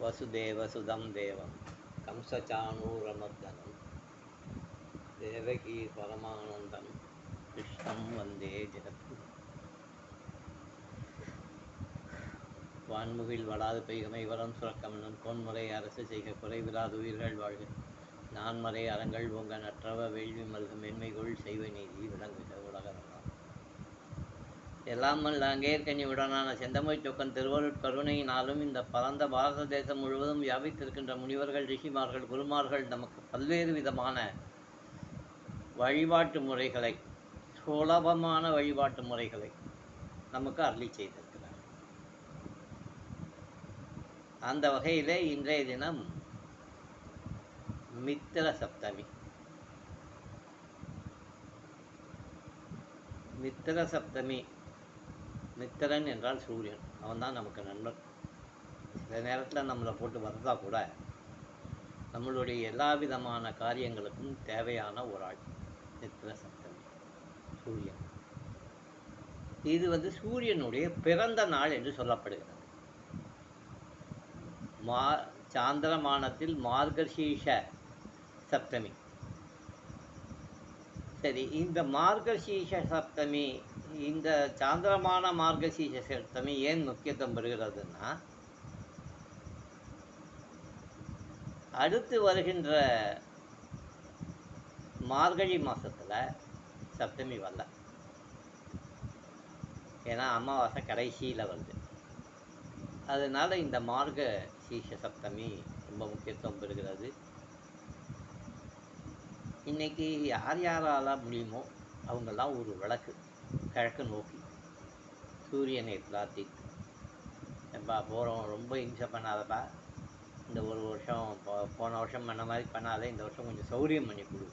वसुदेवसुदं देवं कंसचाणूरमर्दनं देवकी परमानन्दं कृष्णं वन्दे जगद्गुरुं. வான்முகில் வளாது பெய்கமை வரம் சுரக்கமன்னன் கோன்முறை அரசு செய்க குறைவிலாது உயிர்கள் வாழ்க. நான்மறை அறங்கள் ஓங்க நற்றவ வேள்வி மல்க மென்மைகொள் செய்வ நீதி விளங்குக உலகமெல்லாம். எல்லாமல் அங்கேற்கனி உடனான செந்தமிழ் சொக்கன் திருவருட் கருணையினாலும் இந்த பரந்த பாரத தேசம் முழுவதும் வியாபித்திருக்கின்ற முனிவர்கள், ரிஷிமார்கள், குருமார்கள் நமக்கு பல்வேறு விதமான வழிபாட்டு முறைகளை, சுலபமான வழிபாட்டு முறைகளை நமக்கு அருளி செய்திருக்கிறார். அந்த வகையிலே இன்றைய தினம் மித்திர சப்தமி. மித்திர சப்தமி, மித்திரன் என்றால் சூரியன், அவன்தான் நமக்கு நண்பன். சில நேரத்தில் நம்மளை போட்டு வரதா கூட நம்மளுடைய எல்லா விதமான காரியங்களுக்கும் தேவையான ஒரு ஆள் மித்திர சப்தமி சூரியன். இது சூரியனுடைய பிறந்த நாள் என்று சொல்லப்படுகிறது. சாந்திரமானத்தில் மார்கசீஷ சப்தமி. சரி, இந்த மார்கசீஷ சப்தமி, இந்த சாந்திரமான மார்கசீஷ சப்தமி ஏன் முக்கியத்துவம் பெறுகிறதுன்னா, அடுத்து வருகின்ற மார்கழி மாசத்துல சப்தமி வரல. ஏன்னா அமாவாசை கடைசியில் வருது. அதனால இந்த மார்கசீஷ சப்தமி ரொம்ப முக்கியத்துவம் பெறுகிறது. இன்னைக்கு யார் யாரால முடியுமோ அவங்கெல்லாம் ஒரு விளக்கு கிழக்கு நோக்கி சூரியனை பிரார்த்தித்து, எப்பா போகிறோம் ரொம்ப இம்சை பண்ணாதப்பா, இந்த ஒரு வருஷம் போன வருஷம் பண்ண மாதிரி பண்ணாத, இந்த வருஷம் கொஞ்சம் சௌரியம் பண்ணி கொடு,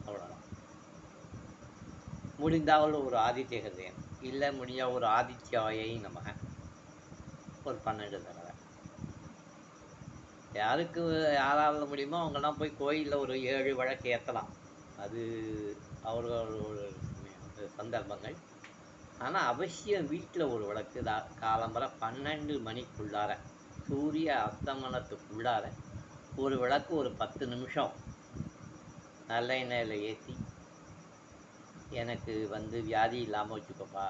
அவ்வளோதான். முடிந்தால் ஒரு ஆதித்ய ஹிருதயம், இல்லை முடிஞ்ச ஒரு ஆதித்யாயை நமக ஒரு 12 தடவை. யாருக்கு யாராவது முடியுமோ அவங்கெல்லாம் போய் கோயிலில் ஒரு 7 விளக்கு ஏற்றலாம். அது அவர்களோட சந்தர்ப்பங்கள். ஆனால் அவசியம் வீட்டில் ஒரு விளக்கு காலம்பர 12 மணிக்குள்ளார, சூரிய அஸ்தமனத்துக்குள்ளார ஒரு விளக்கு ஒரு 10 நிமிஷம் நல்ல எண்ணெயில் ஏற்றி, எனக்கு வியாதி இல்லாமல் வச்சுக்கோப்பா,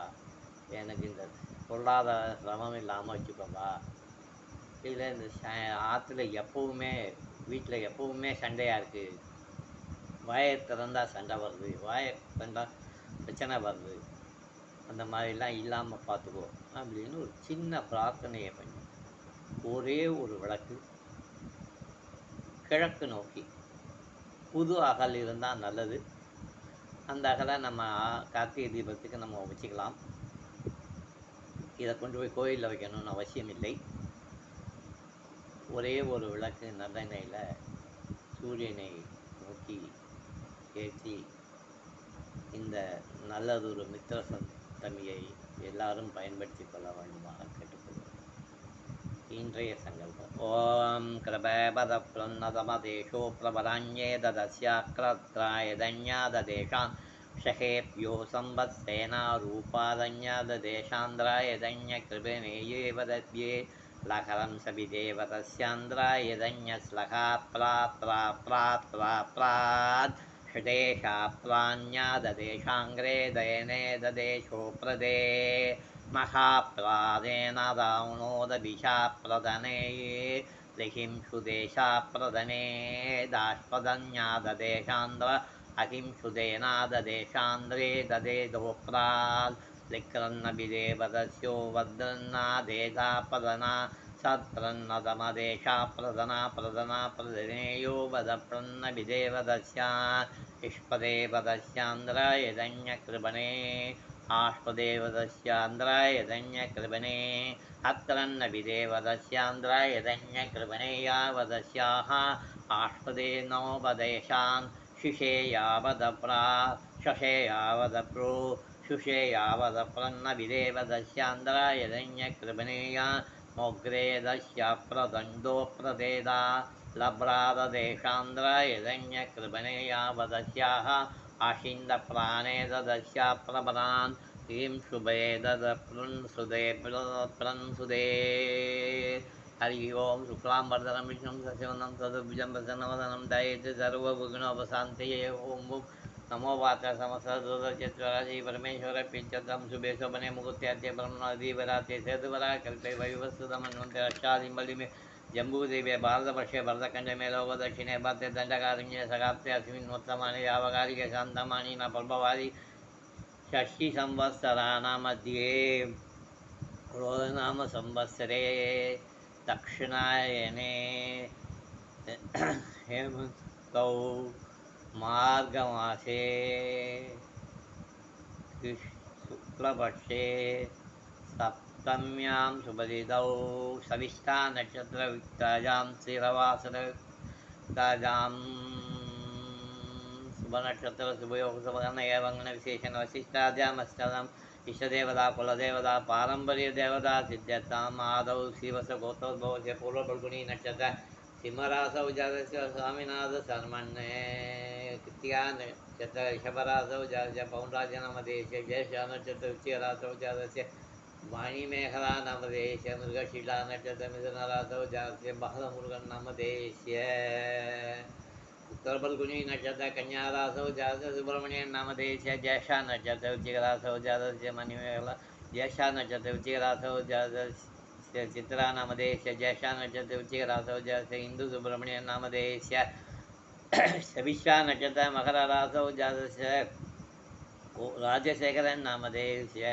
எனக்கு இந்த பொருளாதார சிரமம் இல்லாமல் வச்சுக்கோப்பா, இல்லை இந்த ஆற்றுல எப்போவுமே வீட்டில் எப்போவுமே சண்டையாக இருக்குது, வாயை திறந்தால் சண்டை வருது, வாயை திறந்தால் பிரச்சனை வருது, அந்த மாதிரிலாம் இல்லாமல் பார்த்துக்கோ அப்படின்னு ஒரு சின்ன பிரார்த்தனையை பண்ணி ஒரே ஒரு விளக்கு கிழக்கு நோக்கி, புது அகல் இருந்தால் நல்லது. அந்த அகலை நம்ம கார்த்திகை தீபத்துக்கு நம்ம வச்சுக்கலாம். இதை கொண்டு போய் கோயிலில் வைக்கணும்னு அவசியம் இல்லை. ஒரே ஒரு விளக்கு நல்லெண்ணெயில் சூரியனை நோக்கி ஏற்றி இந்த நல்லதொரு மித்திர சப்தமியை எல்லாரும் பயன்படுத்தி கொள்ள வேண்டுமாக கேட்டுக்கொள்வோம். இன்றைய சங்கல்பம். ஓம் கிருபேபத பிரன்னதமதேஷோ பிரபராண்யே ததஸ்யாக்ரத்ராய தன்யாததேஷான் ஷகேப்யோ சம்பத்சேனா ரூபாதன்யாததேஷாந்திராய தன்ய கிருபனேயே வதத்யே லகரம் சபிதேவதஸ்யாந்திராய தன்ய ஸ்லகா ப்ராத் ப்ராத் ப்ராத் ப்ராத் ப்ராத் ஷதேஷா ப்ராண்யாததேஷாங்கிரே தயனே ததேஷோ பிரதே மகாப்ராதேன ராவணோதபிஷா பிரதனே லிஹிம்ஷு தேஷா பிரதனே தாஷ்பதன்யாததேஷாந்திர அஹிம்ஷுதேனாததேஷாந்திரே ததேதோப்ராத் லிக்ரன்னபிதேவதஸ்யோ வத்ரன்னாதேதா பிரதனா சத்ரன்னதமதேஷா பிரதனா பிரதனா பிரதனேயோ வதப்ரன்னபிதேவதஸ்யா இஷ்பதேவதஸ்யாந்திராய தன்ய கிருபனே ஆஷ்பதேவதஸ்யாந்திராய தன்ய கிருபனே அத்ரன்னபிதேவதஸ்யாந்திராய தன்ய கிருபனே யாவதஸ்யாக ஆஷ்பதேனோபதேஷான் சிஷேயாவதப்ரா ஷஷேயாவதப்ரோ சுஷேயாவதப்ரன்னபிதேவதஸ்யாந்திராய தன்ய கிருபனேயா மோக்ரேதஸ்யா பிரதண்டோ பிரதேதா லப்ராததேஷாந்திராய தன்ய கிருபனே யாவதஸ்யாக ஆஷிந்த பிராணே ததஸ்யா பிரபரான் ீம் சுபே தத பிரன்சுதே பிரன்சுதே हरि ओम शुक्लांबरधरं विष्णुं शशिवर्णं चतुर्भुजं प्रसन्नवदनं ध्यायेत् सर्वविघ्नोपशान्तये ओम नमो वाचा समस्तदुर्चराचि परमेश्वर पिंचतं शुभे शोभने मुहूर्त्याद्य ब्रह्मणदीवराते सेतुवरा कल्पे वैवस्वतमन्वन्ते अष्टादिं में जम्बूदेवे भारतवर्षे भरतखण्डे में लोकदक्षिणे भद्रे दण्डकारण्ये सगाप्ते अस्मिन्नोत्तमानि यावकारिके शान्तमानि न प्रभवादि षष्ठी संवत्सराणां मध्ये रोधनाम संवत्सरे दक्षिणायने हेमन्तौ मार्गमासे शुक्लपक्षे सप्तम्यां शुभदिनौ सविष्टा नक्षत्रयुक्तायां स्थिरवासरयुक्तायां शुभनक्षत्र शुभयोग शुभगणविशेषण वशिष्ठाद्यामस्तलम् इष्टदेवता कुलदेवता पारंपर्य देवता सिद्ध्यताम् आदौ शिवस गोत्रोद्भवस्य पूर्वफल्गुनी नक्षत्र सिंहरासौ जातस्य स्वामिनाथ शर्मण्ये कृत्तिका नक्षत्र ऋषभरासौ जातस्य पौंड्राज नामधेयस्य ज्येष्ठा नक्षत्र वृश्चिकरासौ जातस्य वाणीमेखला नामधेयस्य मृगशीला नक्षत्र मिथुनरासौ जातस्य बालमुरुगन् नामधेयस्य उत्तरफल्गुनी नक्षत्र कन्यारासौ जातस्य सुब्रह्मण्यन नामधेयस्य ज्येष्ठा नक्षत्र वृश्चिकरासौ जातस्य मणिमेखला ज्येष्ठा नक्षत्र वृश्चिकरासौ जातस्य चित्रा नामधेयस्य ज्येष्ठा नक्षत्र वृश्चिकरासौ जातस्य हिंदू सुब्रह्मण्यन नामधेयस्य सविष्ठा नक्षत्र मकररासौ जातस्य राजशेखरन नामधेयस्य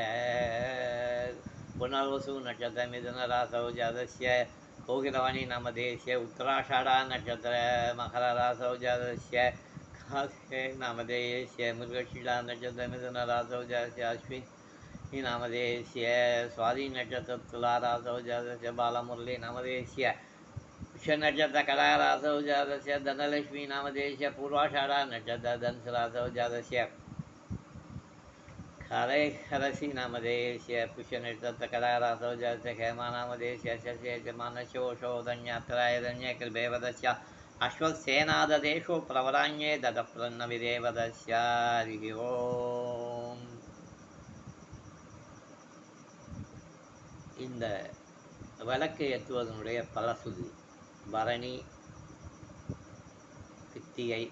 पुनर्वसु नक्षत्र मिथुनरासौ जातस्य कोकिलवाणी नामधेयस्य उत्तराषाढा नक्षत्र मकररासौ जातस्य कासे नामधेयस्य मृगशीला नक्षत्र मिथुनरासौ जातस्य अश्विनी नामधेयस्य स्वाति नक्षत्र तुलारासौ जातस्य बालमुरली नामधेयस्य नक्षत्र कलारासौ जातस्य धनलक्ष्मी नामधेयस्य पूर्वाषाढा नक्षत्र धनसरासौ जातस्य हरसी नामधेयस्य पुष्यनक्षत्र कलारासौ जातस्य हेमा नामधेयस्य शस्य मानशोषोधन्यात्रायधन्ये कृभेवदस्य अश्वत्सेनाददेशो प्रवराण्ये ददप्रन्नविदेवदस्य हरिः ओम्. இந்த விளக்கு ஏற்றுவதனுடைய பலசுதி பரணி கித்திகை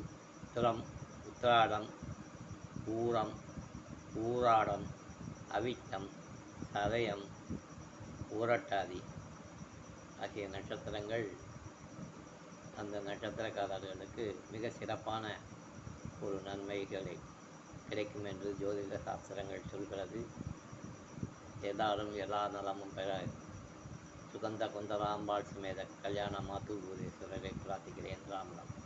உத்திரம் உத்திராடம் பூரம் ஊராடம் அவிட்டம் சதயம் ஊரட்டாதி ஆகிய நட்சத்திரங்கள் அந்த நட்சத்திரக்காரர்களுக்கு மிக சிறப்பான ஒரு நன்மைகளை கிடைக்கும் என்று ஜோதிட சாஸ்திரங்கள் சொல்கிறது. எல்லாரும் எல்லா நலமும் பெற சுகந்த குந்தராம்பாள் சுமேத கல்யாண மாத்தூர் பூதேஸ்வரரை பிரார்த்திக்கிறேன். ராமராம்.